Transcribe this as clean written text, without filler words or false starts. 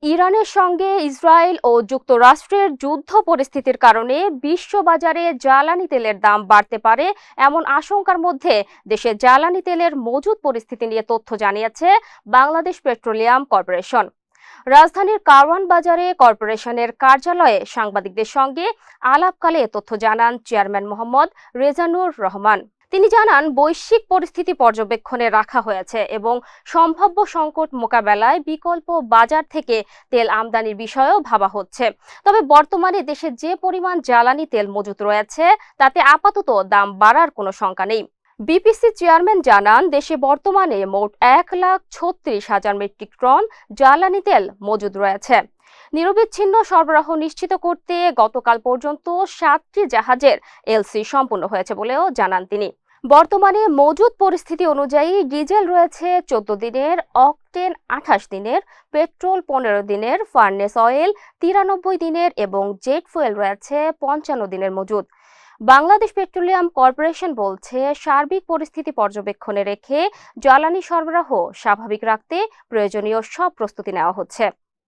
ইরানের সঙ্গে ইসরায়েল ও যুক্তরাষ্ট্রের যুদ্ধ পরিস্থিতির কারণে বিশ্ববাজারে জ্বালানি তেলের দাম বাড়তে পারে এমন আশঙ্কার মধ্যে দেশে জ্বালানি তেলের মজুদ পরিস্থিতি নিয়ে তথ্য জানিয়েছে বাংলাদেশ পেট্রোলিয়াম কর্পোরেশন। রাজধানীর কারওয়ান বাজারে কর্পোরেশনের কার্যালয়ে সাংবাদিকদের সঙ্গে আলাপকালে এ তথ্য জানান চেয়ারম্যান মোহাম্মদ রেজানুর রহমান। তিনি জানান, বৈশ্বিক পরিস্থিতি পর্যবেক্ষণে রাখা হয়েছে এবং সম্ভাব্য সংকট মোকাবেলায় বিকল্প বাজার থেকে তেল আমদানির বিষয়েও ভাবা হচ্ছে। তবে বর্তমানে দেশে যে পরিমাণ জ্বালানি তেল মজুত রয়েছে তাতে আপাতত দাম বাড়ার কোনো শঙ্কা নেই। বিপিসি চেয়ারম্যান জানান, দেশে বর্তমানে মোট 1,36,000 মেট্রিক টন জ্বালানি তেল মজুদ রয়েছে। নিরবিচ্ছিন্ন সরবরাহ নিশ্চিত করতে গতকাল পর্যন্ত 7টি জাহাজের এলসি সম্পূর্ণ হয়েছে বলেও জানান তিনি। বর্তমানে মজুদ পরিস্থিতি অনুযায়ী ডিজেল রয়েছে 14 দিনের, অকটেন 28 দিনের, পেট্রোল 15 দিনের, ফার্নেস অয়েল 93 দিনের এবং জেট ফুয়েল রয়েছে 55 দিনের মজুদ। বাংলাদেশ পেট্রোলিয়াম কর্পোরেশন বলছে, সার্বিক পরিস্থিতি পর্যবেক্ষণে রেখে জ্বালানি সরবরাহ স্বাভাবিক রাখতে প্রয়োজনীয় সব প্রস্তুতি নেওয়া হচ্ছে।